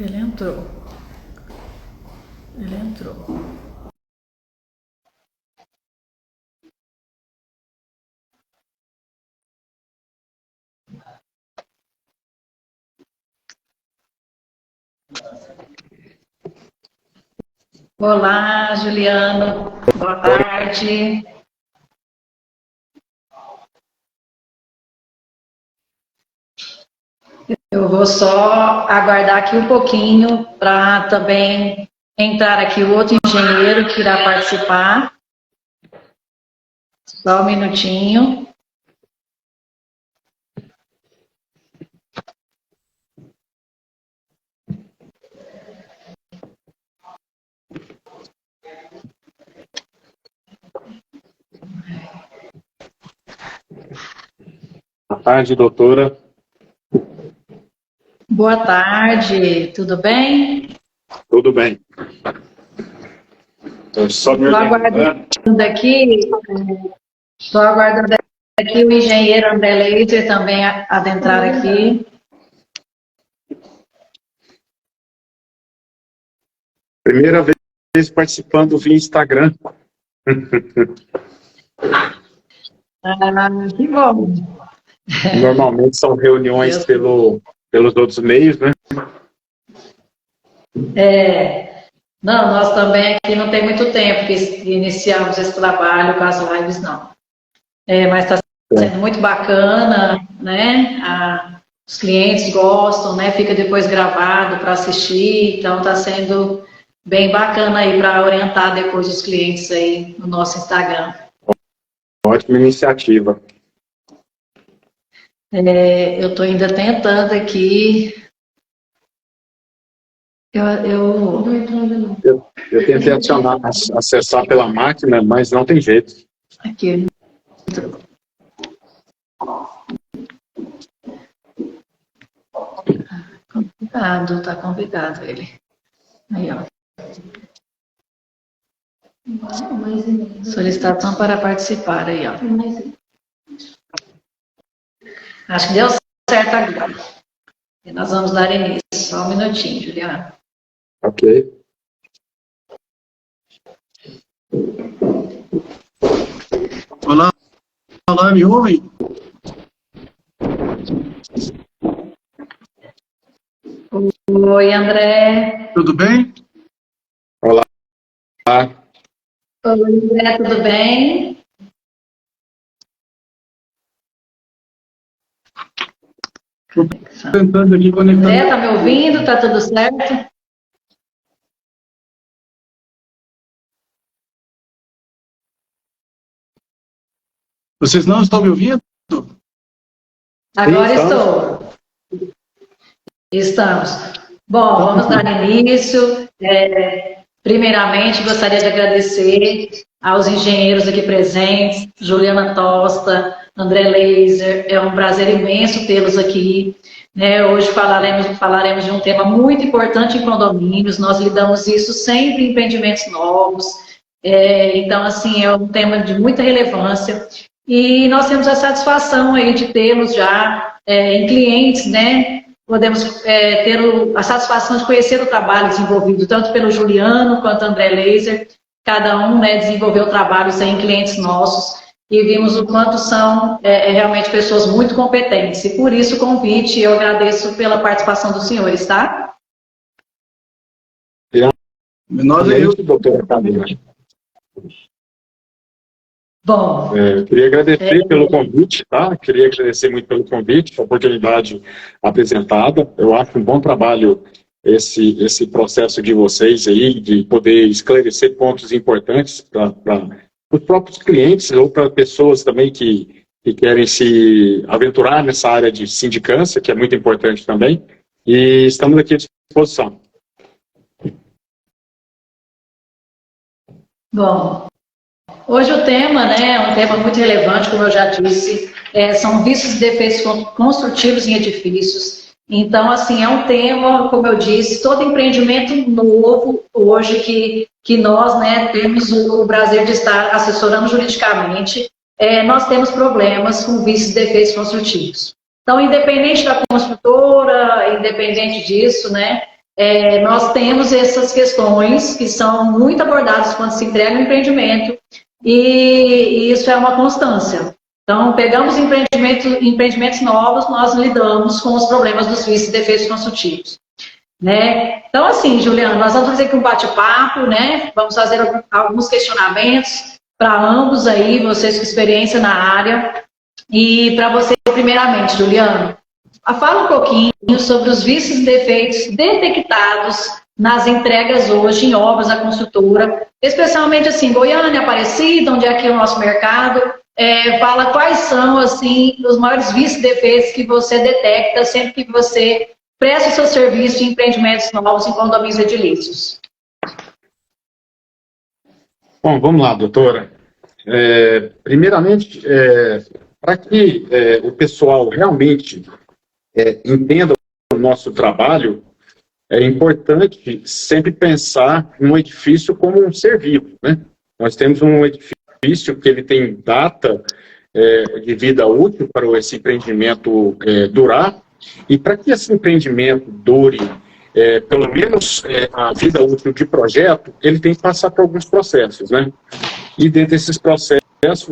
Ele entrou. Ele entrou. Olá, Juliano. Boa tarde. Eu vou só aguardar aqui um pouquinho para também entrar aqui o outro engenheiro que irá participar. Só um minutinho. Boa tarde, doutora. Boa tarde, tudo bem? Tudo bem. Estou só me aguardando aqui, estou aguardando aqui o engenheiro André Leiter também adentrar aqui. Primeira vez participando via Instagram. Que bom. Normalmente são reuniões pelos outros meios, né? Não, nós também aqui não tem muito tempo que iniciamos esse trabalho com as lives, não. Mas está sendo muito bacana, né? Os clientes gostam, né? Fica depois gravado para assistir, então está sendo bem bacana aí para orientar depois os clientes aí no nosso Instagram. Ótima iniciativa. Eu estou ainda tentando aqui. Eu tentei acessar pela máquina, mas não tem jeito. Aqui. Complicado, tá complicado ele. Aí, ó. Solicitação para participar aí, ó. Acho que deu certo agora. E nós vamos dar início. Só um minutinho, Juliana. Ok. Olá, olá, me ouvem? Oi, André. Tudo bem? Olá. Oi, André, tudo bem? Estou tentando aqui conectar. André, tá me ouvindo? Tá tudo certo? Vocês não estão me ouvindo? Agora estou. Estamos. Bom, vamos dar início. Primeiramente, gostaria de agradecer aos engenheiros aqui presentes, Juliana Tosta, André Leiser. É um prazer imenso tê-los aqui. Hoje falaremos de um tema muito importante em condomínios. Nós lidamos isso sempre em empreendimentos novos. Então, assim, é um tema de muita relevância. E nós temos a satisfação aí de tê-los já em clientes, né? Podemos ter a satisfação de conhecer o trabalho desenvolvido tanto pelo Juliano quanto André Leiser. Cada um, né, desenvolveu trabalhos em clientes nossos e vimos o quanto são realmente pessoas muito competentes. E por isso o convite, eu agradeço pela participação dos senhores, tá? Nós é eu, doutora Camila. Bom, queria agradecer pelo convite, tá? Queria agradecer muito pelo convite, a oportunidade apresentada. Eu acho um bom trabalho esse processo de vocês aí, de poder esclarecer pontos importantes para os próprios clientes ou para pessoas também que querem se aventurar nessa área de sindicância, que é muito importante também. E estamos aqui à disposição. Bom, hoje o tema, né, é um tema muito relevante, como eu já disse, são vícios e defeitos construtivos em edifícios. Então, assim, é um tema, como eu disse, todo empreendimento novo hoje que nós, né, temos o prazer de estar assessorando juridicamente, nós temos problemas com vícios e defeitos construtivos. Então, independente da construtora, independente disso, né, nós temos essas questões que são muito abordadas quando se entrega um empreendimento, e isso é uma constância. Então, pegamos empreendimentos novos, nós lidamos com os problemas dos vícios e defeitos construtivos. Né? Então, assim, Juliana, nós vamos fazer aqui um bate-papo, né? Vamos fazer alguns questionamentos para ambos aí, vocês com experiência na área. E para você, primeiramente, Juliana, fala um pouquinho sobre os vícios e defeitos detectados nas entregas hoje em obras da construtora, especialmente assim, Goiânia, Aparecida, onde é aqui o nosso mercado. Fala quais são assim, os maiores vícios e defeitos que você detecta sempre que você presta o seu serviço de empreendimentos novos em condomínios edilícios. Bom, vamos lá, doutora. Primeiramente, para que o pessoal realmente entenda o nosso trabalho, é importante sempre pensar no edifício como um ser vivo, né? Nós temos um edifício que ele tem data de vida útil para esse empreendimento durar, e para que esse empreendimento dure pelo menos a vida útil de projeto, ele tem que passar por alguns processos, né? E dentro desses processos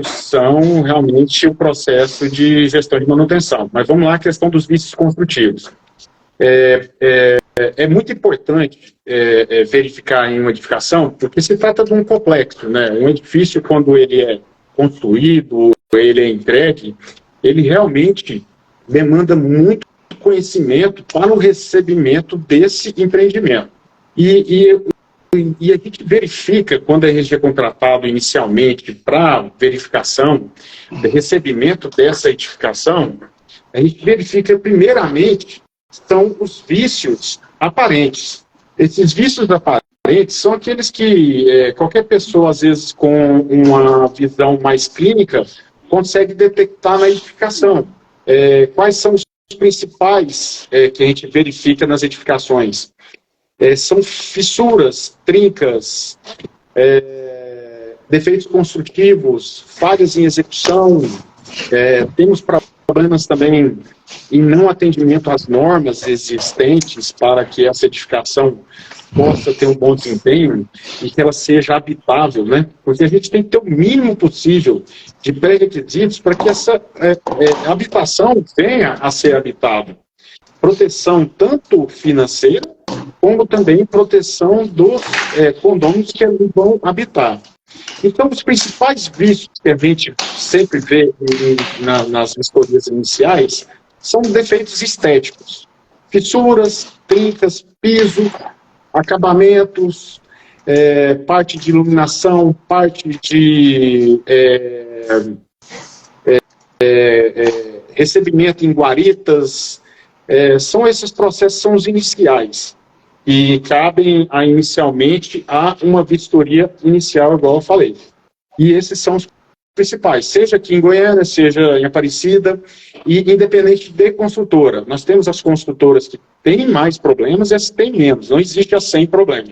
são realmente o processo de gestão de manutenção. Mas vamos lá, a questão dos vícios construtivos. É muito importante verificar em uma edificação, porque se trata de um complexo, né? Um edifício, quando ele é construído, ele é entregue, ele realmente demanda muito conhecimento para o recebimento desse empreendimento. E a gente verifica, quando a gente é contratado inicialmente para verificação, recebimento dessa edificação, a gente verifica primeiramente são os vícios aparentes. Esses vícios aparentes são aqueles que qualquer pessoa, às vezes, com uma visão mais clínica, consegue detectar na edificação. Quais são os principais que a gente verifica nas edificações? São fissuras, trincas, defeitos construtivos, falhas em execução, temos problemas também em não atendimento às normas existentes para que essa edificação possa ter um bom desempenho e que ela seja habitável, né? Porque a gente tem que ter o mínimo possível de pré-requisitos para que essa habitação venha a ser habitável. Proteção tanto financeira, como também proteção dos condôminos que ali vão habitar. Então, os principais vícios que a gente sempre vê nas vistorias iniciais são defeitos estéticos. Fissuras, trincas, piso, acabamentos, parte de iluminação, parte de recebimento em guaritas. São esses processos, são os iniciais, e cabem inicialmente a uma vistoria inicial, igual eu falei. E esses são os principais, seja aqui em Goiânia, seja em Aparecida, e independente de construtora. Nós temos as construtoras que têm mais problemas e as que têm menos. Não existe a sem problema.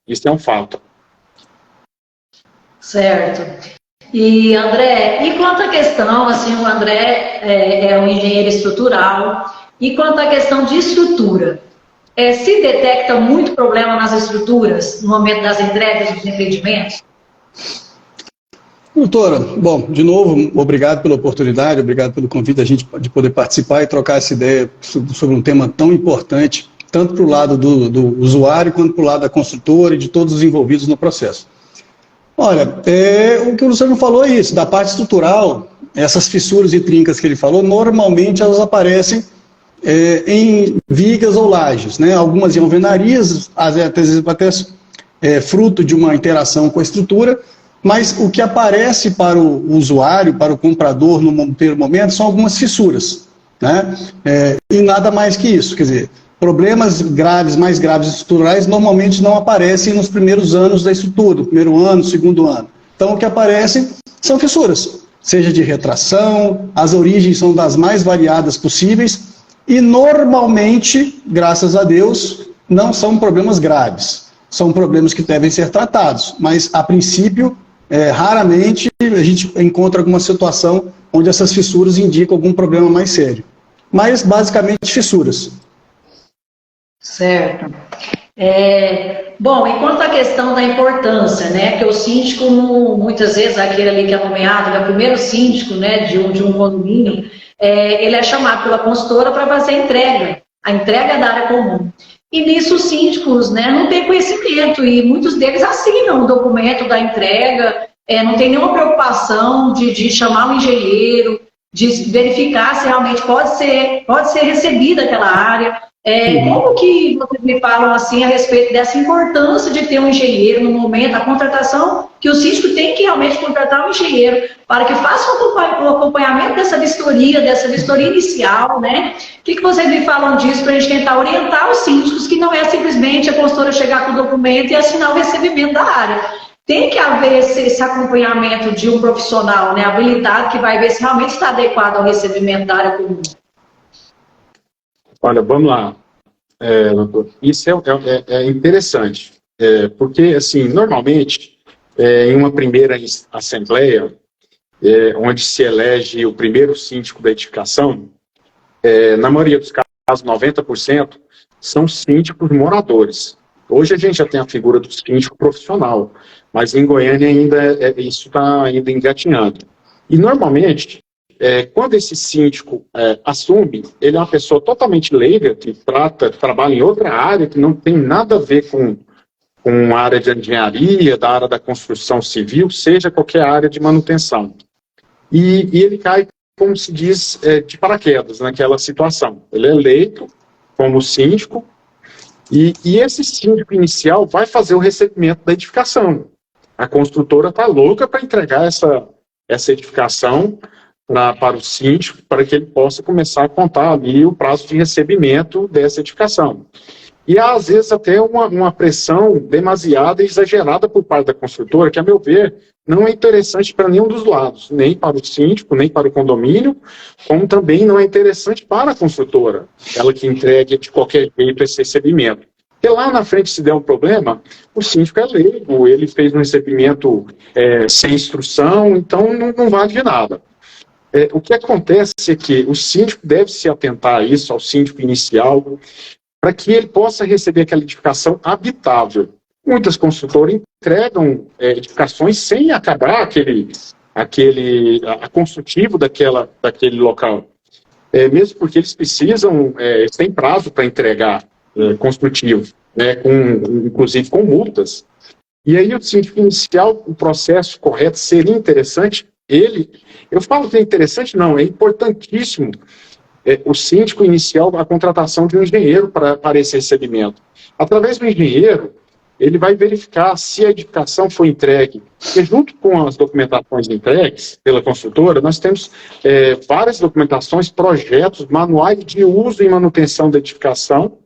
Isso é um fato. Certo. E, André, e quanto à questão, assim, o André é um engenheiro estrutural, e quanto à questão de estrutura, se detecta muito problema nas estruturas no momento das entregas dos empreendimentos? Doutora, bom, de novo, obrigado pela oportunidade, obrigado pelo convite da gente de poder participar e trocar essa ideia sobre um tema tão importante, tanto para o lado do usuário, quanto para o lado da construtora e de todos os envolvidos no processo. Olha, o que o Luciano falou é isso, da parte estrutural, essas fissuras e trincas que ele falou, normalmente elas aparecem em vigas ou lajes, né? Algumas em alvenarias, às vezes até fruto de uma interação com a estrutura, mas o que aparece para o usuário, para o comprador no primeiro momento, são algumas fissuras, né? E nada mais que isso, quer dizer, problemas graves, mais graves estruturais, normalmente não aparecem nos primeiros anos da estrutura, primeiro ano, segundo ano. Então o que aparece são fissuras, seja de retração, as origens são das mais variadas possíveis, e normalmente, graças a Deus, não são problemas graves. São problemas que devem ser tratados, mas a princípio, raramente a gente encontra alguma situação onde essas fissuras indicam algum problema mais sério. Mas, basicamente, fissuras. Certo. Bom, enquanto a questão da importância, né, que o síndico, muitas vezes, aquele ali que é nomeado, que é o primeiro síndico, né, de um condomínio, ele é chamado pela consultora para fazer a entrega da área comum. E nisso os síndicos, né, não têm conhecimento, e muitos deles assinam o documento da entrega, não tem nenhuma preocupação de chamar o engenheiro, de verificar se realmente pode ser recebida aquela área. Como que vocês me falam assim a respeito dessa importância de ter um engenheiro no momento, a contratação, que o síndico tem que realmente contratar um engenheiro para que faça o acompanhamento dessa vistoria inicial, né? O que vocês me falam disso para a gente tentar orientar os síndicos, que não é simplesmente a consultora chegar com o documento e assinar o recebimento da área. Tem que haver esse acompanhamento de um profissional, né, habilitado, que vai ver se realmente está adequado ao recebimento da área comum. Olha, vamos lá, doutor. Isso é interessante, porque, assim, normalmente, em uma primeira assembleia, onde se elege o primeiro síndico da edificação, na maioria dos casos, 90%, são síndicos moradores. Hoje a gente já tem a figura do síndico profissional, mas em Goiânia ainda isso está ainda engatinhando. E, normalmente, quando esse síndico assume, ele é uma pessoa totalmente leiga, que trabalha em outra área, que não tem nada a ver com a área de engenharia, da área da construção civil, seja qualquer área de manutenção. E ele cai, como se diz, de paraquedas naquela situação. Ele é eleito como síndico, e esse síndico inicial vai fazer o recebimento da edificação. A construtora está louca para entregar essa edificação para o síndico, para que ele possa começar a contar ali o prazo de recebimento dessa edificação. E há, às vezes, até uma pressão demasiada e exagerada por parte da construtora, que, a meu ver, não é interessante para nenhum dos lados, nem para o síndico, nem para o condomínio, como também não é interessante para a construtora, ela que entregue de qualquer jeito esse recebimento. Porque lá na frente, se der um problema, o síndico é leigo, ele fez um recebimento sem instrução, então não vale de nada. O que acontece é que o síndico deve se atentar a isso, ao síndico inicial, para que ele possa receber aquela edificação habitável. Muitas construtoras entregam edificações sem acabar a construtivo daquele local. Mesmo porque eles precisam, eles têm prazo para entregar construtivo, né, inclusive com multas. E aí o síndico inicial, o processo correto seria interessante, eu falo que é interessante, não, é importantíssimo o síndico inicial, a contratação de um engenheiro para esse recebimento. Através do engenheiro, ele vai verificar se a edificação foi entregue. Porque junto com as documentações entregues pela construtora, nós temos várias documentações, projetos, manuais de uso e manutenção da edificação,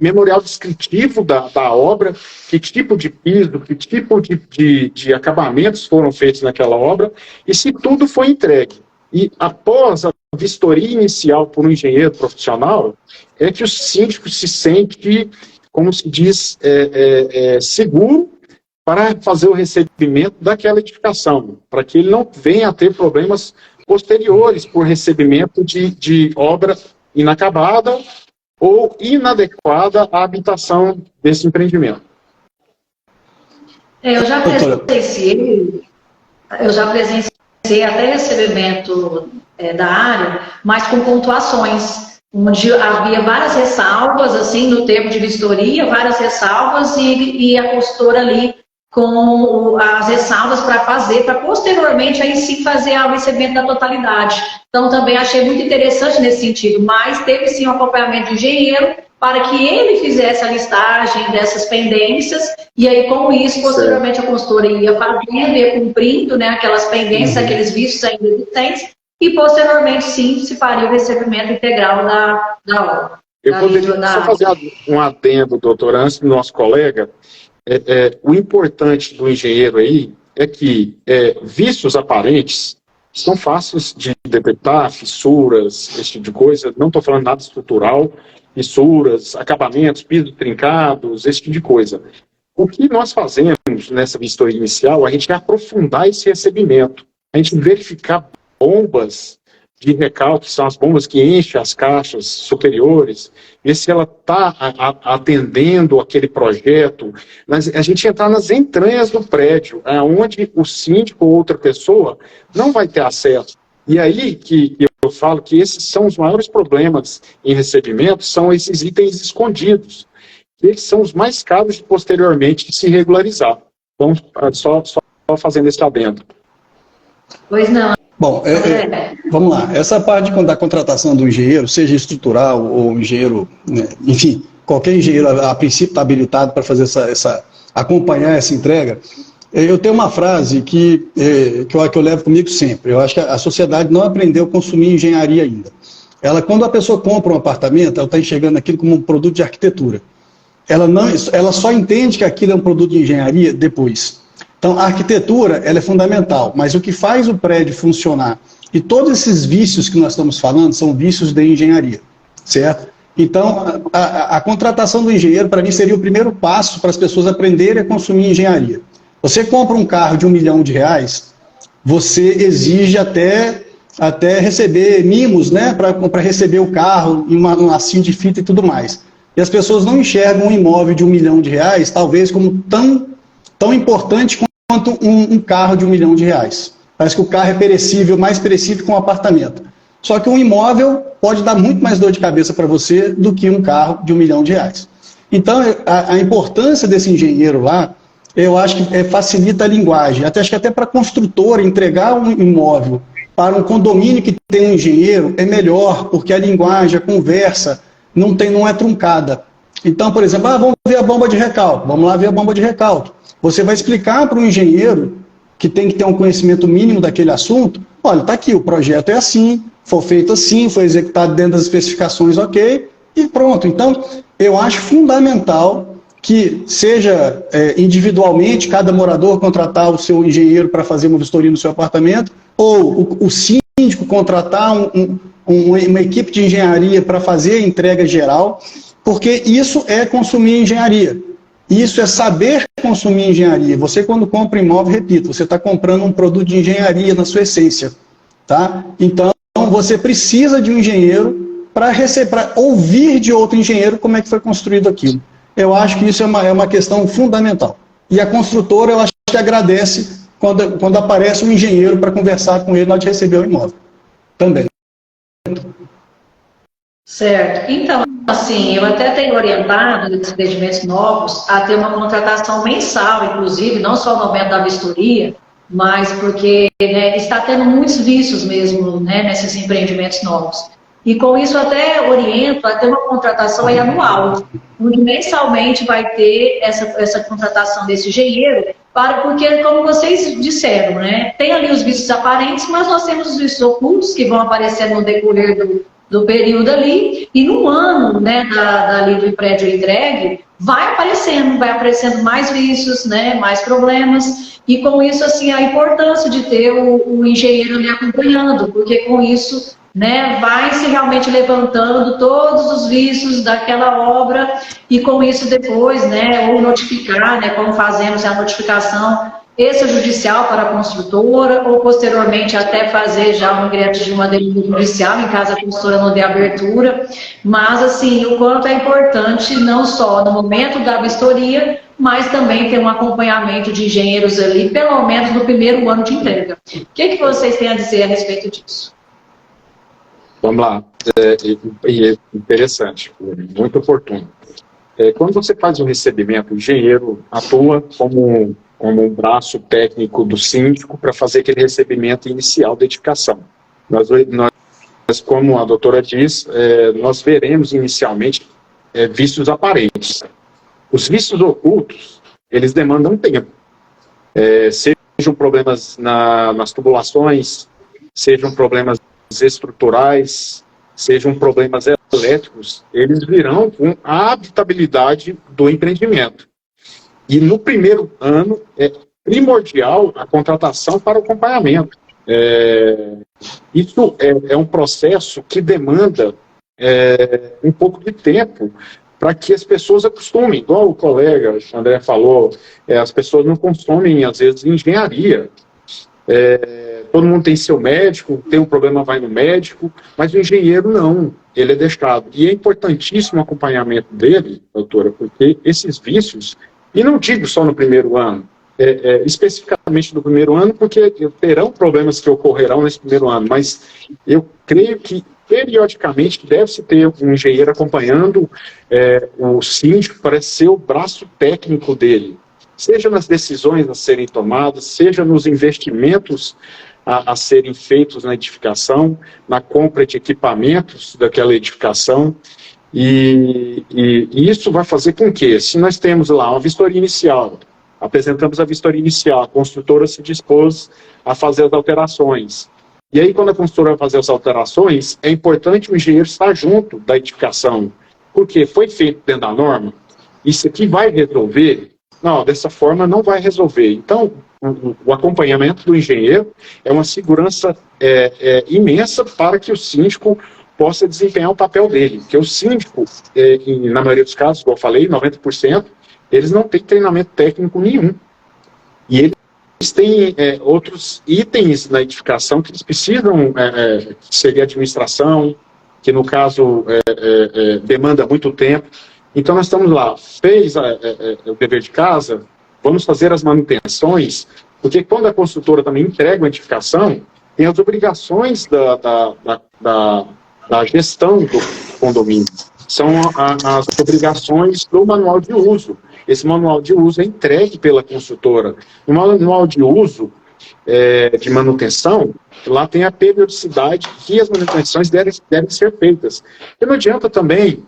memorial descritivo da obra, que tipo de piso, que tipo de acabamentos foram feitos naquela obra, e se tudo foi entregue. E após a vistoria inicial por um engenheiro profissional, é que o síndico se sente, como se diz, seguro para fazer o recebimento daquela edificação, para que ele não venha a ter problemas posteriores por recebimento de obra inacabada ou inadequada à habitação desse empreendimento. Eu já presenciei até recebimento da área, mas com pontuações, onde havia várias ressalvas, assim, no termo de vistoria, várias ressalvas, e a consultora ali com as ressalvas para posteriormente aí sim fazer o recebimento da totalidade. Então também achei muito interessante nesse sentido, mas teve sim um acompanhamento de engenheiro para que ele fizesse a listagem dessas pendências, e aí com isso, posteriormente a consultora ia fazendo, ia cumprindo, né, aquelas pendências, aqueles vícios ainda existentes, e posteriormente sim se faria o recebimento integral da obra. Eu poderia só fazer um adendo, doutor, antes do nosso colega. O importante do engenheiro aí é que vícios aparentes são fáceis de detectar, fissuras, esse tipo de coisa, não estou falando nada estrutural, fissuras, acabamentos, pisos trincados, esse tipo de coisa. O que nós fazemos nessa vistoria inicial, a gente é aprofundar esse recebimento, a gente verificar bombas de recalque, que são as bombas que enchem as caixas superiores, ver se ela está atendendo aquele projeto, mas a gente entrar nas entranhas do prédio, onde o síndico ou outra pessoa não vai ter acesso. E aí que eu falo que esses são os maiores problemas em recebimento, são esses itens escondidos. Eles são os mais caros posteriormente de se regularizar. Então, só fazendo esse adendo. Pois não. Bom, vamos lá. Essa parte da contratação do engenheiro, seja estrutural ou engenheiro, né, enfim, qualquer engenheiro a princípio está habilitado para fazer acompanhar essa entrega. Eu tenho uma frase que eu levo comigo sempre. Eu acho que a sociedade não aprendeu a consumir engenharia ainda. Quando a pessoa compra um apartamento, ela está enxergando aquilo como um produto de arquitetura. Ela só entende que aquilo é um produto de engenharia depois. Então, a arquitetura ela é fundamental, mas o que faz o prédio funcionar, e todos esses vícios que nós estamos falando, são vícios de engenharia, certo? Então, a contratação do engenheiro, para mim, seria o primeiro passo para as pessoas aprenderem a consumir engenharia. Você compra um carro de R$1 milhão, você exige até receber mimos, né, para receber o carro, em um lacinho de fita e tudo mais. E as pessoas não enxergam um imóvel de R$1 milhão, talvez como tão importante quanto um carro de R$1 milhão. Parece que o carro é perecível, mais perecível que um apartamento. Só que um imóvel pode dar muito mais dor de cabeça para você do que um carro de R$1 milhão. Então, a importância desse engenheiro lá, eu acho que facilita a linguagem. Acho que até para a construtora entregar um imóvel para um condomínio que tem um engenheiro é melhor, porque a linguagem, a conversa, não é truncada. Então, por exemplo, vamos ver a bomba de recalque. Vamos lá ver a bomba de recalque. Você vai explicar para um engenheiro que tem que ter um conhecimento mínimo daquele assunto, olha, está aqui, o projeto é assim, foi feito assim, foi executado dentro das especificações, ok, e pronto. Então, eu acho fundamental que seja individualmente, cada morador contratar o seu engenheiro para fazer uma vistoria no seu apartamento, ou o síndico contratar uma equipe de engenharia para fazer a entrega geral, porque isso é consumir engenharia. Isso é saber consumir engenharia. Você, quando compra imóvel, repito, você está comprando um produto de engenharia na sua essência. Tá? Então, você precisa de um engenheiro para ouvir de outro engenheiro como é que foi construído aquilo. Eu acho que isso é uma questão fundamental. E a construtora, eu acho que agradece quando aparece um engenheiro para conversar com ele na hora de receber o imóvel. Também. Certo. Então, assim, eu até tenho orientado nesses empreendimentos novos a ter uma contratação mensal, inclusive, não só no momento da vistoria, mas porque está tendo muitos vícios mesmo, né, nesses empreendimentos novos. E com isso até oriento a ter uma contratação aí anual, onde mensalmente vai ter essa contratação desse engenheiro, porque, como vocês disseram, né, tem ali os vícios aparentes, mas nós temos os vícios ocultos que vão aparecendo no decorrer do período ali, e no ano, né, dali do prédio entregue, vai aparecendo mais vícios, né, mais problemas, e com isso, assim, a importância de ter o engenheiro ali acompanhando, porque com isso, né, vai se realmente levantando todos os vícios daquela obra, e com isso depois, né, ou notificar, né, como fazemos a notificação extrajudicial para a construtora, ou posteriormente até fazer já um ingresso de uma denúncia judicial, em caso a construtora não dê abertura, mas assim, o quanto é importante, não só no momento da vistoria, mas também ter um acompanhamento de engenheiros ali, pelo menos no primeiro ano de entrega. O que vocês têm a dizer a respeito disso? Vamos lá, é interessante, muito oportuno. Quando você faz o recebimento, o engenheiro atua como um braço técnico do síndico para fazer aquele recebimento inicial da edificação. Nós, como a doutora diz, nós veremos inicialmente vícios aparentes. Os vícios ocultos, eles demandam tempo. Sejam problemas nas tubulações, sejam problemas estruturais, sejam problemas elétricos, eles virão com a habitabilidade do empreendimento. E no primeiro ano é primordial a contratação para o acompanhamento. Isso é um processo que demanda um pouco de tempo para que as pessoas acostumem. Igual o colega André falou, as pessoas não consomem, às vezes, engenharia. todo mundo tem seu médico, tem um problema, vai no médico, mas o engenheiro não, ele é deixado. E é importantíssimo o acompanhamento dele, doutora, porque esses vícios, e não digo só no primeiro ano, especificamente no primeiro ano, porque terão problemas que ocorrerão nesse primeiro ano, mas eu creio que periodicamente deve-se ter um engenheiro acompanhando o síndico para ser o braço técnico dele, seja nas decisões a serem tomadas, seja nos investimentos a serem feitos na edificação, na compra de equipamentos daquela edificação, e isso vai fazer com que, se nós temos lá uma vistoria inicial, apresentamos a vistoria inicial, a construtora se dispôs a fazer as alterações, e aí quando a construtora vai fazer as alterações, é importante o engenheiro estar junto da edificação, porque foi feito dentro da norma, isso aqui vai resolver? Não, dessa forma não vai resolver. Então, o acompanhamento do engenheiro é uma segurança imensa para que o síndico possa desempenhar o papel dele. Porque o síndico, na maioria dos casos, como eu falei, 90%, eles não têm treinamento técnico nenhum. E eles têm outros itens na edificação que eles precisam, que seria administração, que no caso demanda muito tempo. Então nós estamos lá, fez o dever de casa, vamos fazer as manutenções, porque quando a construtora também entrega uma edificação, tem as obrigações da gestão do condomínio. São as obrigações do manual de uso. Esse manual de uso é entregue pela construtora. No manual de uso de manutenção, lá tem a periodicidade que as manutenções devem ser feitas. E não adianta também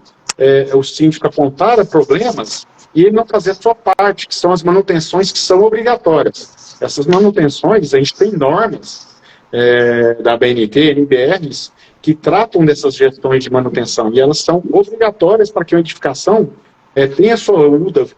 o síndico apontar problemas e ele não fazer a sua parte, que são as manutenções que são obrigatórias. Essas manutenções, a gente tem normas da BNT, NBRs, que tratam dessas gestões de manutenção, e elas são obrigatórias para que a edificação tenha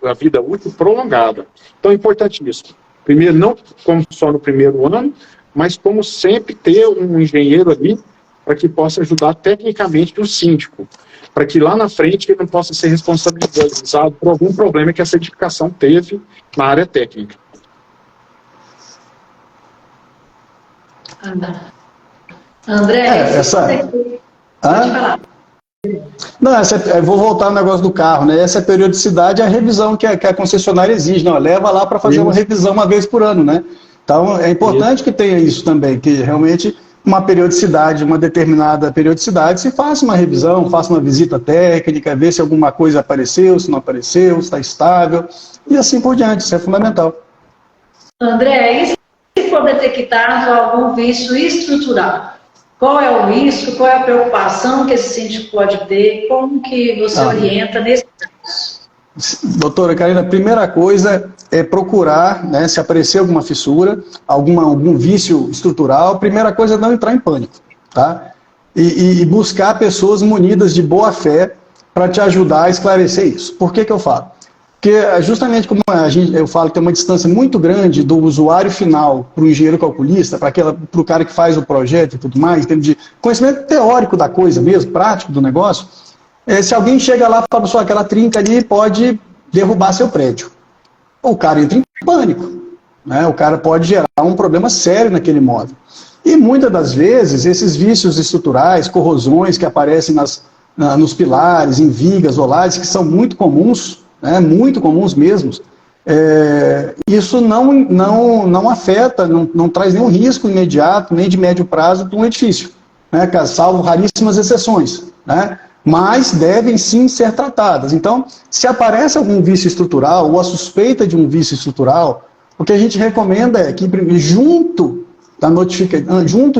a vida útil prolongada. Então é importantíssimo. Primeiro, não como só no primeiro ano, mas como sempre ter um engenheiro ali para que possa ajudar tecnicamente o síndico, para que lá na frente ele não possa ser responsabilizado por algum problema que essa edificação teve na área técnica. André, pode falar. Não, vou voltar ao negócio do carro, né? Essa periodicidade é a revisão que a concessionária exige, não, leva lá para fazer uma revisão uma vez por ano, né? Então é importante que tenha isso também, que realmente uma periodicidade, uma determinada periodicidade, se faça uma revisão, faça uma visita técnica, ver se alguma coisa apareceu, se não apareceu, se está estável, e assim por diante, isso é fundamental. André, e se for detectado algum vício estrutural? Qual é o risco, qual é a preocupação que esse síndico pode ter? Como que você orienta nesse caso? Doutora Karina, a primeira coisa é procurar, né, se aparecer alguma fissura, algum vício estrutural, a primeira coisa é não entrar em pânico, tá? E buscar pessoas munidas de boa fé para te ajudar a esclarecer isso. Por que eu falo? Porque justamente como eu falo que tem uma distância muito grande do usuário final para o engenheiro calculista, para o cara que faz o projeto e tudo mais, em termos de conhecimento teórico da coisa mesmo, prático do negócio, se alguém chega lá e fala, só aquela trinca ali pode derrubar seu prédio. O cara entra em pânico, né? O cara pode gerar um problema sério naquele imóvel. E muitas das vezes, esses vícios estruturais, corrosões que aparecem nos pilares, em vigas, olares, que são muito comuns, né, muito comuns mesmo, isso não afeta, não traz nenhum risco imediato, nem de médio prazo para um edifício, né, salvo raríssimas exceções, né, mas devem sim ser tratadas. Então, se aparece algum vício estrutural ou a suspeita de um vício estrutural, o que a gente recomenda é que, junto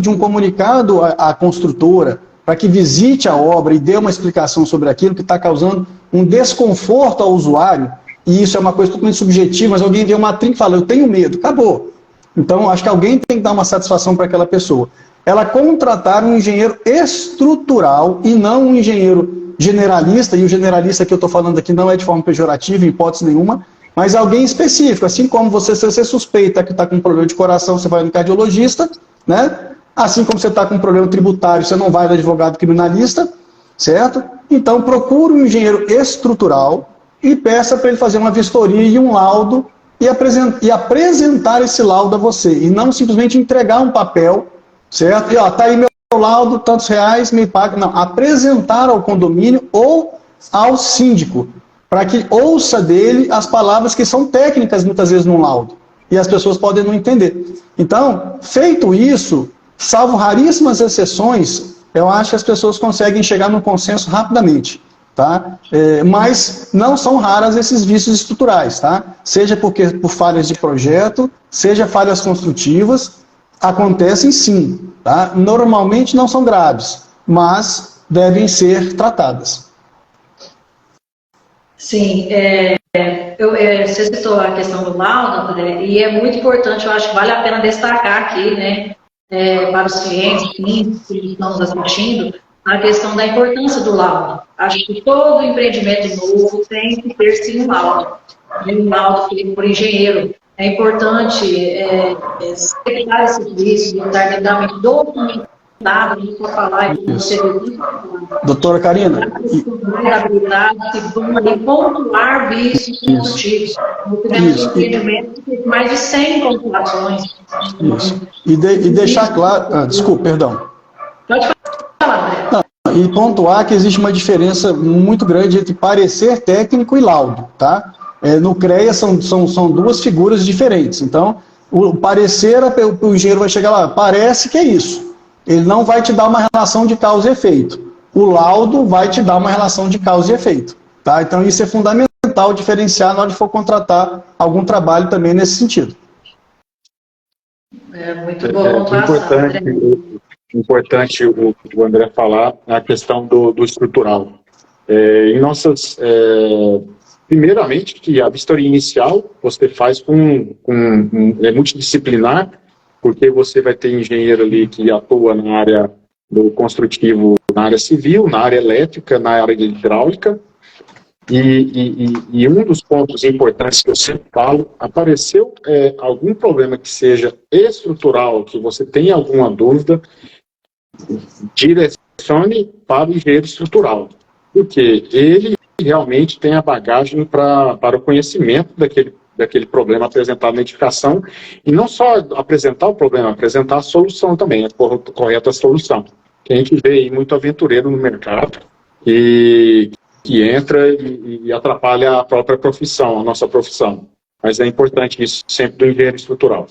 de um comunicado à construtora, para que visite a obra e dê uma explicação sobre aquilo que está causando um desconforto ao usuário, e isso é uma coisa totalmente subjetiva, mas alguém vê uma trinca e fala, eu tenho medo, acabou. Então, acho que alguém tem que dar uma satisfação para aquela pessoa. Ela contratar um engenheiro estrutural e não um engenheiro generalista, e o generalista que eu estou falando aqui não é de forma pejorativa, em hipótese nenhuma, mas alguém específico, assim como se você suspeita que está com um problema de coração, você vai no cardiologista, né? Assim como você está com um problema tributário, você não vai no advogado criminalista, certo? Então, procure um engenheiro estrutural e peça para ele fazer uma vistoria e um laudo e apresentar esse laudo a você, e não simplesmente entregar um papel, certo? E ó, tá aí meu laudo, tantos reais, me paga. Não, apresentar ao condomínio ou ao síndico, para que ouça dele as palavras que são técnicas muitas vezes no laudo, e as pessoas podem não entender. Então, feito isso, salvo raríssimas exceções, eu acho que as pessoas conseguem chegar num consenso rapidamente. Tá? Mas não são raras esses vícios estruturais, tá? Seja por falhas de projeto, seja falhas construtivas, acontecem sim, tá? Normalmente não são graves, mas devem ser tratadas. Sim, você citou a questão do laudo, André, e é muito importante, eu acho que vale a pena destacar aqui, né, para os clientes que estão nos assistindo, a questão da importância do laudo. Acho que todo empreendimento novo tem que ter sim um laudo. Um laudo feito por engenheiro. É importante executar esse serviço, estar devidamente documentado, não vou falar e você doutora Karina. E pontuar vícios construtivos. No empreendimento tem mais de 100 pontuações. Isso. E deixar claro... desculpa, perdão. Pode falar. E pontuar que existe uma diferença muito grande entre parecer técnico e laudo, tá? No CREA são duas figuras diferentes. Então, o parecer, o engenheiro vai chegar lá, parece que é isso. Ele não vai te dar uma relação de causa e efeito. O laudo vai te dar uma relação de causa e efeito, tá? Então, isso é fundamental diferenciar na hora de for contratar algum trabalho também nesse sentido. Muito boa pontuação, importante o André falar a questão do estrutural. Em nossas, primeiramente, que a vistoria inicial você faz é multidisciplinar, porque você vai ter engenheiro ali que atua na área do construtivo, na área civil, na área elétrica, na área de hidráulica. E um dos pontos importantes que eu sempre falo, apareceu algum problema que seja estrutural, que você tenha alguma dúvida, direcione para o engenheiro estrutural, porque ele realmente tem a bagagem para o conhecimento daquele problema apresentado na edificação, e não só apresentar o problema, apresentar a solução também, a correta solução. Que a gente vê aí muito aventureiro no mercado, que entra e atrapalha a própria profissão, a nossa profissão. Mas é importante isso sempre do engenheiro estrutural.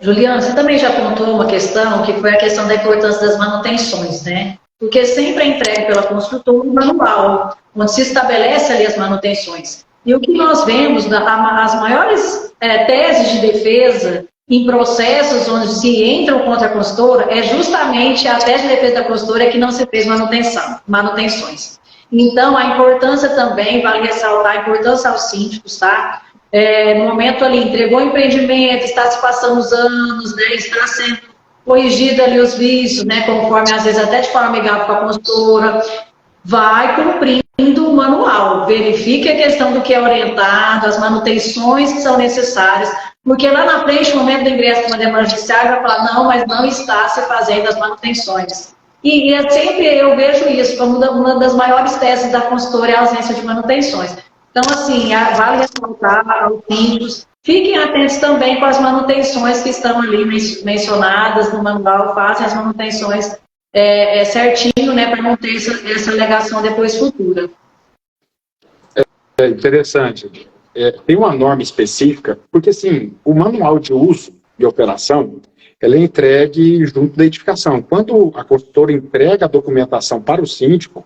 Juliano, você também já apontou uma questão, que foi a questão da importância das manutenções, né? Porque sempre é entregue pela construtora um manual, onde se estabelece ali as manutenções. E o que nós vemos, as maiores teses de defesa em processos onde se entram contra a consultora, é justamente a tese de defesa da consultora que não se fez manutenções. Então, a importância também, vale ressaltar a importância aos síndicos, tá? No momento ali, entregou o empreendimento, está se passando os anos, né, está sendo corrigido ali os vícios, né, conforme, às vezes, até de forma amigável com a consultora, vai cumprindo o manual, verifique a questão do que é orientado, as manutenções que são necessárias, porque lá na frente, no momento do ingresso de uma demanda judiciária, vai falar, não, mas não está se fazendo as manutenções. E sempre eu vejo isso como uma das maiores teses da consultora, é a ausência de manutenções. Então, assim, vale ressaltar aos síndicos, fiquem atentos também com as manutenções que estão ali mencionadas no manual, façam as manutenções certinho, né, para não ter essa alegação depois futura. É interessante. Tem uma norma específica, porque, assim, o manual de uso e operação, ela é entregue junto da edificação. Quando a consultora entrega a documentação para o síndico,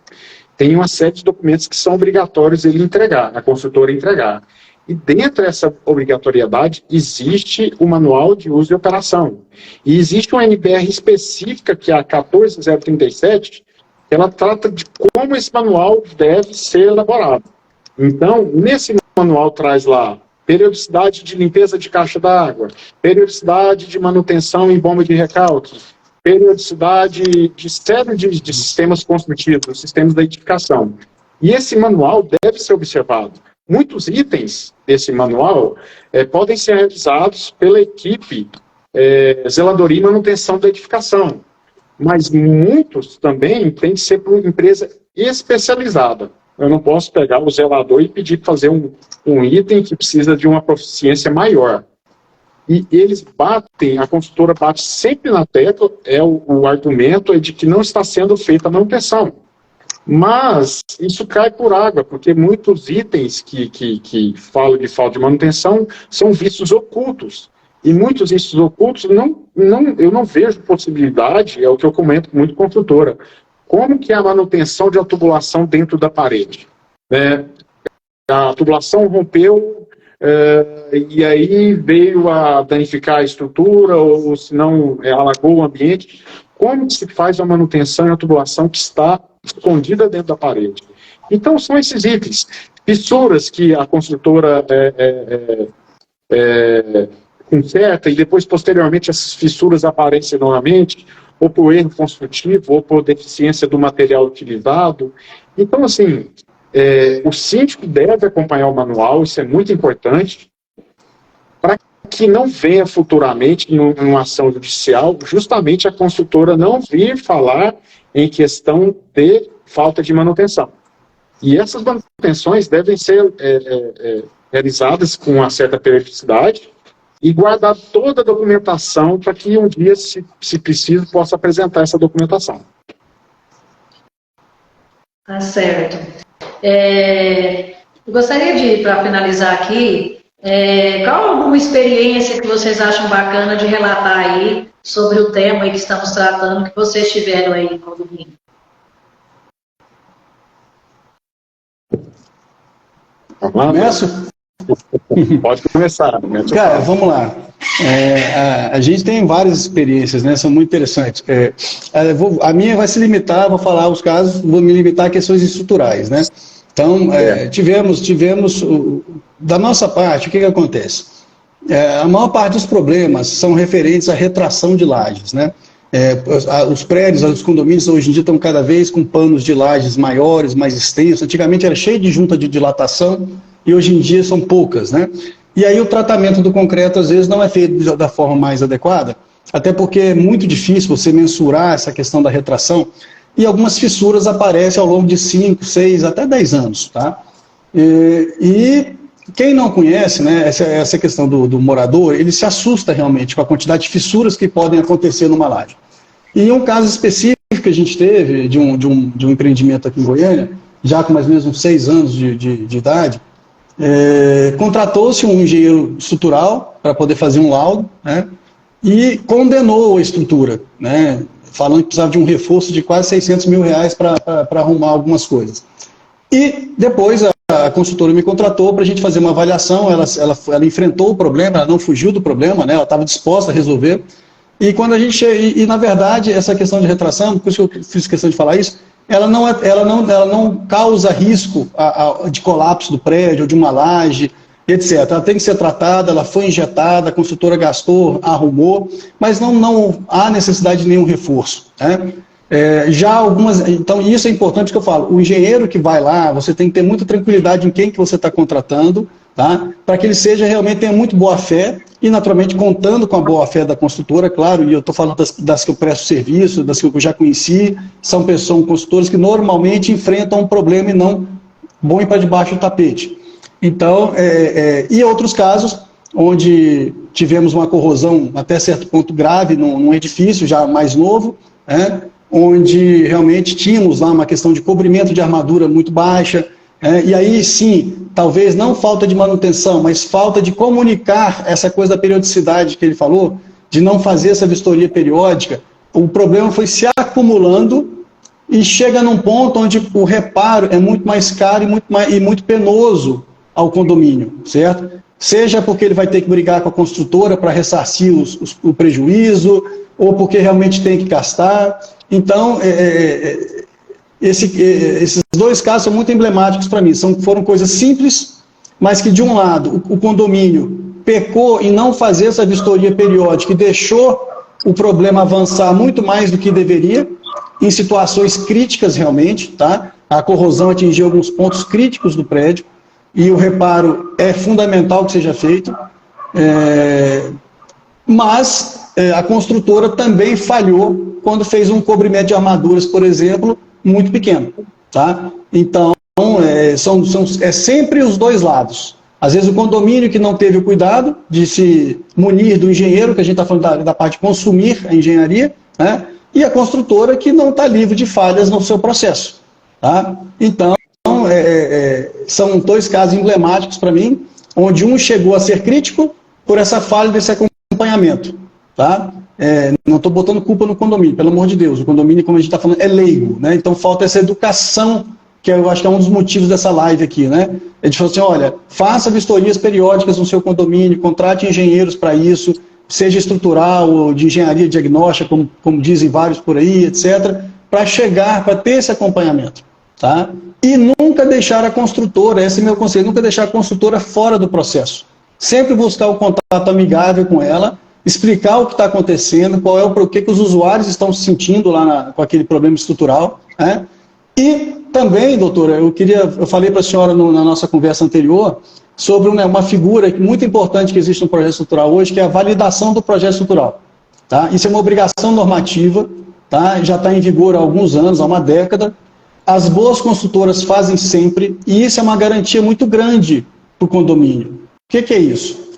tem uma série de documentos que são obrigatórios ele entregar, a consultora entregar. E dentro dessa obrigatoriedade existe o manual de uso e operação. E existe uma NBR específica, que é a 14037, que ela trata de como esse manual deve ser elaborado. Então, nesse manual traz lá periodicidade de limpeza de caixa d'água, periodicidade de manutenção em bomba de recalque, periodicidade de série de sistemas construtivos, sistemas da edificação. E esse manual deve ser observado. Muitos itens desse manual podem ser realizados pela equipe zeladoria e manutenção da edificação, mas muitos também têm que ser por uma empresa especializada. eu não posso pegar o zelador e pedir para fazer um item que precisa de uma proficiência maior. E eles batem, a construtora bate sempre na tecla, o argumento é de que não está sendo feita a manutenção. Mas isso cai por água, porque muitos itens que falam de falta de manutenção são vícios ocultos. E muitos vícios ocultos, eu não vejo possibilidade, é o que eu comento muito com a construtora. Como que é a manutenção de uma tubulação dentro da parede? A tubulação rompeu, e aí veio a danificar a estrutura, ou se não, alagou o ambiente. Como que se faz a manutenção e a tubulação que está escondida dentro da parede? Então, são esses itens. Fissuras que a construtora conserta e depois, posteriormente, essas fissuras aparecem novamente, ou por erro construtivo, ou por deficiência do material utilizado. Então, assim, o síndico deve acompanhar o manual, isso é muito importante, para que não venha futuramente, numa ação judicial, justamente a construtora não vir falar em questão de falta de manutenção. E essas manutenções devem ser realizadas com uma certa periodicidade e guardar toda a documentação para que um dia, se preciso, possa apresentar essa documentação. Tá certo. Eu gostaria de, para finalizar aqui, qual alguma experiência que vocês acham bacana de relatar aí sobre o tema aí que estamos tratando, que vocês tiveram aí no condomínio? Começo? Pode começar. Cara, vamos lá. A gente tem várias experiências, né? São muito interessantes. A minha vai se limitar, vou falar os casos, vou me limitar a questões estruturais, né? Então, tivemos, da nossa parte, o que acontece? A maior parte dos problemas são referentes à retração de lajes, né? Os prédios, os condomínios hoje em dia estão cada vez com panos de lajes maiores, mais extensos. Antigamente era cheio de junta de dilatação e hoje em dia são poucas, né? E aí o tratamento do concreto às vezes não é feito da forma mais adequada, até porque é muito difícil você mensurar essa questão da retração e algumas fissuras aparecem ao longo de 5, 6, até 10 anos, tá? E quem não conhece, né, essa questão do morador, ele se assusta realmente com a quantidade de fissuras que podem acontecer numa laje. E um caso específico que a gente teve de um empreendimento aqui em Goiânia, já com mais ou menos uns 6 anos de idade, contratou-se um engenheiro estrutural para poder fazer um laudo, né, e condenou a estrutura, né, falando que precisava de um reforço de quase R$600 mil para arrumar algumas coisas. E depois a consultora me contratou para a gente fazer uma avaliação, ela enfrentou o problema, ela não fugiu do problema, né, ela estava disposta a resolver. E quando a gente na verdade, essa questão de retração, por isso que eu fiz questão de falar isso, ela não causa risco de colapso do prédio, ou de uma laje, etc. Ela tem que ser tratada, ela foi injetada, a consultora gastou, arrumou, mas não há necessidade de nenhum reforço, né? Então isso é importante que eu falo, o engenheiro que vai lá, você tem que ter muita tranquilidade em quem que você está contratando, tá? Para que ele realmente tenha muito boa fé e naturalmente contando com a boa fé da construtora, claro, e eu estou falando das que eu presto serviço, das que eu já conheci, são consultores que normalmente enfrentam um problema e não põem para debaixo do tapete. Então, e outros casos onde tivemos uma corrosão até certo ponto grave num edifício já mais novo, né? Onde realmente tínhamos lá uma questão de cobrimento de armadura muito baixa, e aí sim, talvez não falta de manutenção, mas falta de comunicar essa coisa da periodicidade que ele falou, de não fazer essa vistoria periódica. O problema foi se acumulando e chega num ponto onde o reparo é muito mais caro e muito penoso ao condomínio, certo? Seja porque ele vai ter que brigar com a construtora para ressarcir o prejuízo, ou porque realmente tem que gastar. Então, esses dois casos são muito emblemáticos para mim. Foram coisas simples, mas que, de um lado, o condomínio pecou em não fazer essa vistoria periódica e deixou o problema avançar muito mais do que deveria, em situações críticas realmente, tá? A corrosão atingiu alguns pontos críticos do prédio, e o reparo é fundamental que seja feito, mas a construtora também falhou quando fez um cobrimento de armaduras, por exemplo, muito pequeno, tá? Então, é sempre os dois lados. Às vezes o condomínio que não teve o cuidado de se munir do engenheiro, que a gente está falando da parte de consumir a engenharia, né? E a construtora que não está livre de falhas no seu processo. Tá? Então, são dois casos emblemáticos para mim, onde um chegou a ser crítico por essa falha desse acompanhamento. Tá? Não estou botando culpa no condomínio, pelo amor de Deus. O condomínio, como a gente está falando, é leigo. Né? Então, falta essa educação, que eu acho que é um dos motivos dessa live aqui. Né? A gente falou assim, olha, faça vistorias periódicas no seu condomínio, contrate engenheiros para isso, seja estrutural ou de engenharia diagnóstica, como dizem vários por aí, etc., para chegar, para ter esse acompanhamento. Tá? E nunca deixar a construtora, esse é meu conselho, nunca deixar a construtora fora do processo. Sempre buscar o contato amigável com ela, explicar o que está acontecendo, qual é o que os usuários estão sentindo lá com aquele problema estrutural. Né? E também, doutora, eu falei para a senhora na nossa conversa anterior sobre uma figura muito importante que existe no projeto estrutural hoje, que é a validação do projeto estrutural. Tá? Isso é uma obrigação normativa, tá? Já está em vigor há alguns anos, há uma década. As boas construtoras fazem sempre, e isso é uma garantia muito grande para o condomínio. O que é isso?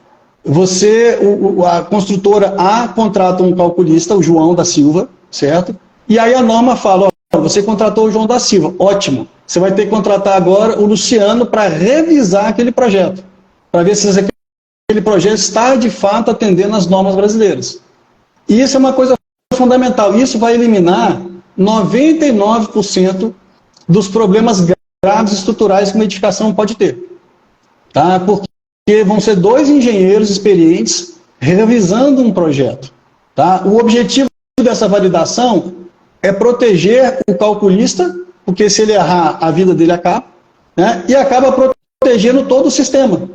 A construtora A contrata um calculista, o João da Silva, certo? E aí a norma fala, ó, você contratou o João da Silva, ótimo. Você vai ter que contratar agora o Luciano para revisar aquele projeto, para ver se aquele projeto está de fato atendendo às normas brasileiras. E isso é uma coisa fundamental. Isso vai eliminar 99% dos problemas graves estruturais que uma edificação pode ter. Tá? Porque vão ser 2 engenheiros experientes revisando um projeto. Tá? O objetivo dessa validação é proteger o calculista, porque se ele errar, a vida dele acaba, né? E acaba protegendo todo o sistema.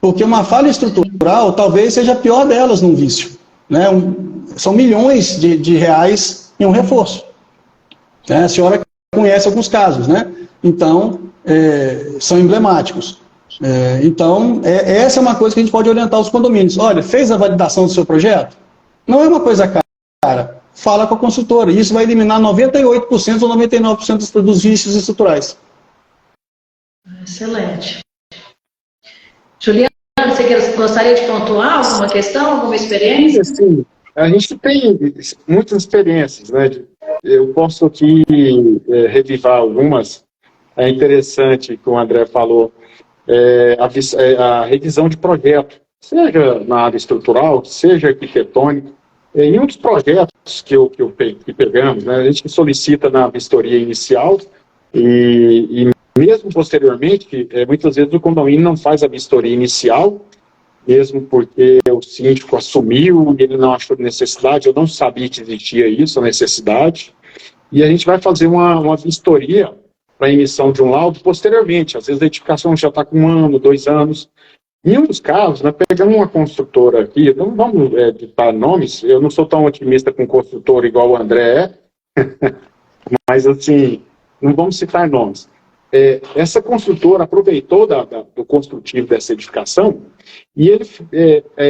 Porque uma falha estrutural talvez seja a pior delas num vício. Né? São milhões de reais em um reforço. A senhora conhece alguns casos, né? Então, são emblemáticos. Então, essa é uma coisa que a gente pode orientar os condomínios. Olha, fez a validação do seu projeto? Não é uma coisa cara. Fala com a consultora. Isso vai eliminar 98% ou 99% dos vícios estruturais. Excelente. Juliana, você gostaria de pontuar alguma questão, alguma experiência? Sim, a gente tem muitas experiências, né? Eu posso aqui revivar algumas. É interessante que o André falou, a revisão de projeto, seja na área estrutural, seja arquitetônico. Em um dos projetos que pegamos, né, a gente solicita na vistoria inicial e mesmo posteriormente, muitas vezes o condomínio não faz a vistoria inicial, mesmo porque o síndico assumiu, ele não achou necessidade, eu não sabia que existia isso, a necessidade, e a gente vai fazer uma vistoria para a emissão de um laudo posteriormente. Às vezes a edificação já está com 1 ano, 2 anos. Em um dos casos, nós pegamos uma construtora aqui, não vamos ditar nomes, eu não sou tão otimista com construtor igual o André mas assim, não vamos citar nomes. Essa construtora aproveitou do construtivo dessa edificação e ele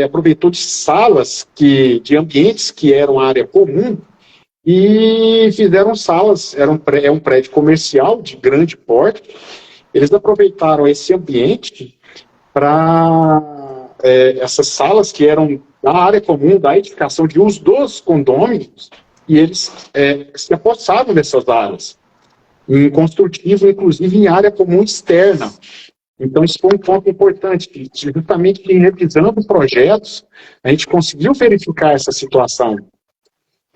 aproveitou de salas, de ambientes que eram área comum e fizeram salas, é um prédio comercial de grande porte, eles aproveitaram esse ambiente para essas salas que eram da área comum, da edificação de uso dos condôminos, e eles se apossavam dessas áreas, em construtivo, inclusive em área comum externa. Então, isso foi um ponto importante, que justamente em revisando projetos, a gente conseguiu verificar essa situação.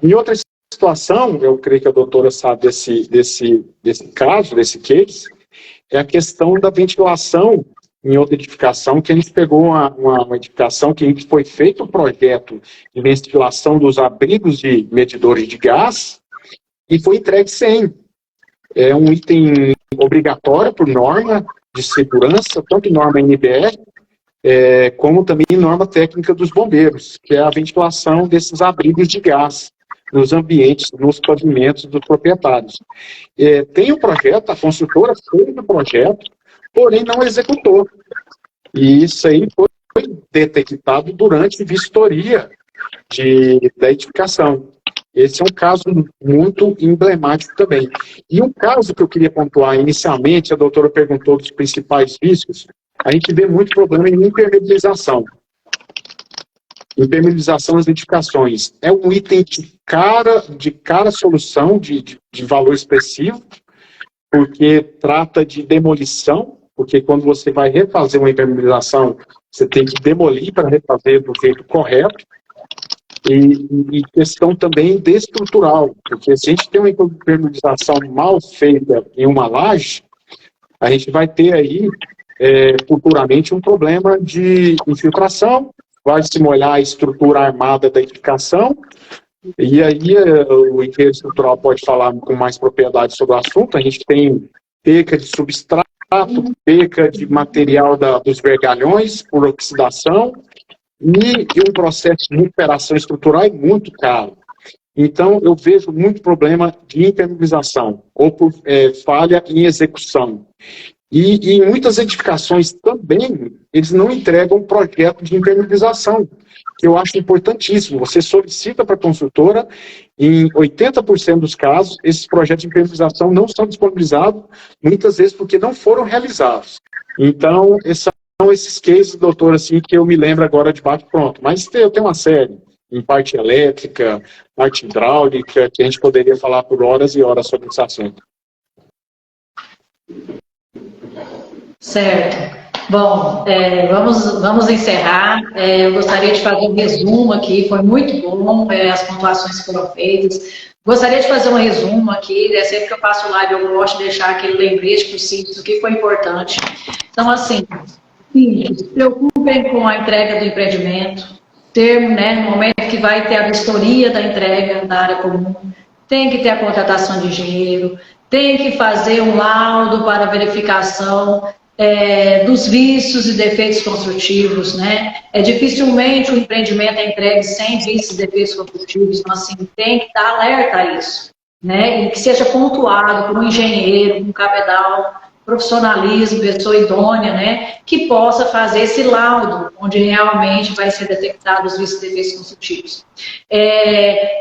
Em outra situação, eu creio que a doutora sabe desse caso, desse case, é a questão da ventilação em outra edificação, que a gente pegou uma edificação que foi feito um projeto de ventilação dos abrigos de medidores de gás e foi entregue sem. É um item obrigatório por norma de segurança, tanto norma NBR, como também norma técnica dos bombeiros, que é a ventilação desses abrigos de gás nos ambientes, nos pavimentos dos proprietários. Tem o projeto, a construtora fez o projeto, porém não executou. E isso aí foi detectado durante vistoria da edificação. Esse é um caso muito emblemático também. E um caso que eu queria pontuar inicialmente, a doutora perguntou dos principais vícios, a gente vê muito problema em impermeabilização. Impermeabilização nas edificações. É um item de cara solução, de valor expressivo, porque trata de demolição, porque quando você vai refazer uma impermeabilização, você tem que demolir para refazer do jeito correto. E questão também de estrutural, porque se a gente tem uma impermeabilização mal feita em uma laje, a gente vai ter aí futuramente um problema de infiltração, vai se molhar a estrutura armada da edificação, e aí o engenheiro estrutural pode falar com mais propriedade sobre o assunto. A gente tem perca de substrato, perca de material dos vergalhões por oxidação, e um processo de recuperação estrutural é muito caro. Então, eu vejo muito problema de impermeabilização, ou por falha em execução. E em muitas edificações também, eles não entregam projeto de impermeabilização, que eu acho importantíssimo. Você solicita para a construtora, em 80% dos casos, esses projetos de impermeabilização não são disponibilizados, muitas vezes porque não foram realizados. Então, são esses cases, doutor, assim, que eu me lembro agora de bate-pronto. Mas eu tenho uma série, em parte elétrica, parte hidráulica, que a gente poderia falar por horas e horas sobre esse assunto. Certo. Bom, vamos encerrar. Eu gostaria de fazer um resumo aqui, foi muito bom, as pontuações foram feitas. Gostaria de fazer um resumo aqui, sempre que eu faço live eu gosto de deixar aquele lembrete para os sítios, o que foi importante. Então, assim, se preocupem com a entrega do empreendimento, no momento que vai ter a vistoria da entrega da área comum, tem que ter a contratação de engenheiro, tem que fazer um laudo para verificação dos vícios e defeitos construtivos, né? Dificilmente o empreendimento é entregue sem vícios e defeitos construtivos, então, assim, tem que estar alerta a isso, né? E que seja pontuado por um engenheiro, um cabedal, profissionalismo, pessoa idônea, né? Que possa fazer esse laudo, onde realmente vai ser detectado os vícios e defeitos construtivos.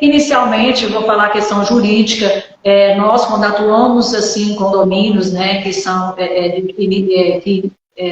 Inicialmente, eu vou falar a questão jurídica. Nós, quando atuamos assim, em condomínios, né, que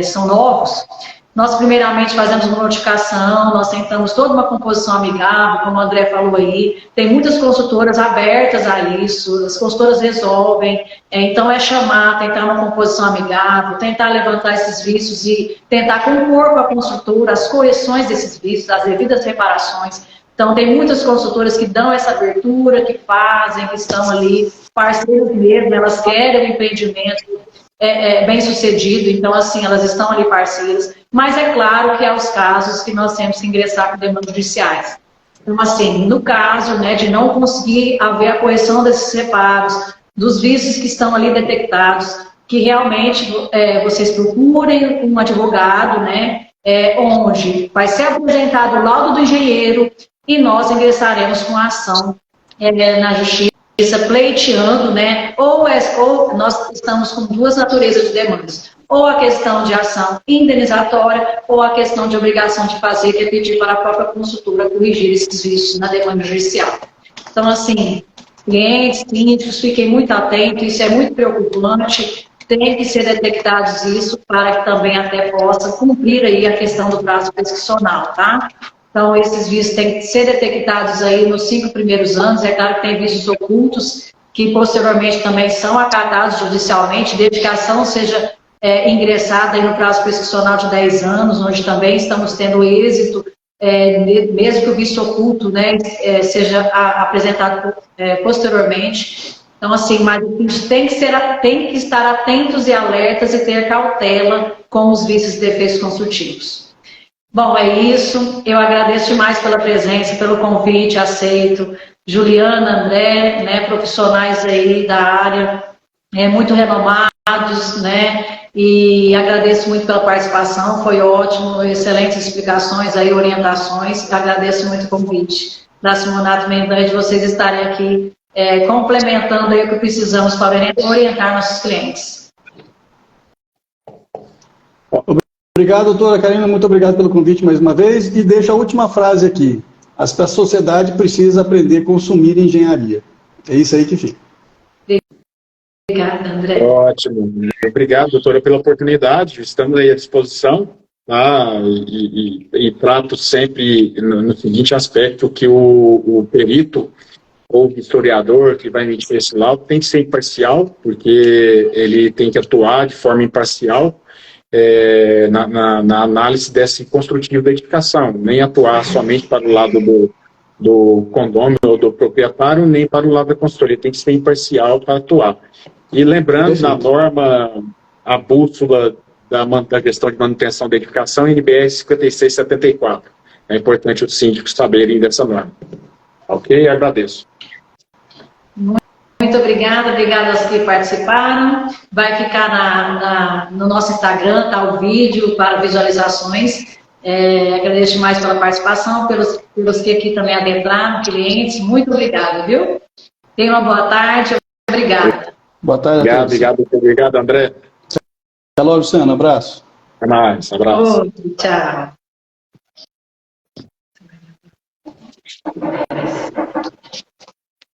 são novos, nós primeiramente fazemos uma notificação, nós tentamos toda uma composição amigável, como o André falou aí, tem muitas consultoras abertas a isso, as consultoras resolvem, então chamar, tentar uma composição amigável, tentar levantar esses vícios e tentar compor com a construtora as correções desses vícios, as devidas reparações. Então, tem muitas consultoras que dão essa abertura, que fazem, que estão ali, parceiros mesmo, elas querem o empreendimento bem sucedido, então, assim, elas estão ali parceiras, mas é claro que há os casos que nós temos que ingressar com demandas judiciais. Então, assim, no caso, né, de não conseguir haver a correção desses reparos, dos vícios que estão ali detectados, que realmente vocês procurem um advogado, né, onde vai ser apresentado o laudo do engenheiro, e nós ingressaremos com a ação na justiça, pleiteando, né? Ou nós estamos com duas naturezas de demandas. Ou a questão de ação indenizatória, ou a questão de obrigação de fazer, que é pedir para a própria consultora corrigir esses vícios na demanda judicial. Então, assim, clientes, síndicos, fiquem muito atentos, isso é muito preocupante, tem que ser detectados isso para que também até possa cumprir aí a questão do prazo prescricional, tá? Então, esses vícios têm que ser detectados aí nos 5 primeiros anos. É claro que tem vícios ocultos, que posteriormente também são acatados judicialmente, desde que a ação seja ingressada aí no prazo prescricional de 10 anos, onde também estamos tendo êxito, mesmo que o vício oculto, né, seja apresentado posteriormente. Então, assim, mas tem que estar atentos e alertas e ter cautela com os vícios e defeitos construtivos. Bom, é isso. Eu agradeço demais pela presença, pelo convite, aceito. Juliana, André, né, profissionais aí da área, muito renomados, né, e agradeço muito pela participação, foi ótimo, excelentes explicações aí, orientações. Agradeço muito o convite da Simonato Mendanha, de vocês estarem aqui complementando aí o que precisamos para orientar nossos clientes. Obrigado, doutora Karina, muito obrigado pelo convite mais uma vez. E deixo a última frase aqui. A sociedade precisa aprender a consumir engenharia. É isso aí que fica. Obrigada, André. Ótimo. Obrigado, doutora, pela oportunidade. Estamos aí à disposição. Tá? E trato sempre no seguinte aspecto, que o perito ou o historiador que vai emitir esse laudo tem que ser imparcial, porque ele tem que atuar de forma imparcial na análise desse construtivo da edificação, nem atuar somente para o lado do condômino ou do proprietário, nem para o lado da consultoria. Tem que ser imparcial para atuar. E lembrando, na norma, a bússola da questão de manutenção da edificação, NBR 5674. É importante os síndicos saberem dessa norma. Ok? Agradeço. Muito obrigada aos que participaram. Vai ficar no nosso Instagram, tá o vídeo para visualizações. Agradeço demais pela participação, pelos que aqui também adentraram, clientes. Muito obrigada, viu? Tenha uma boa tarde. Obrigada. Boa tarde a todos. Obrigado, André. Até logo, Luciano. Abraço. Até mais. Abraço. Tchau.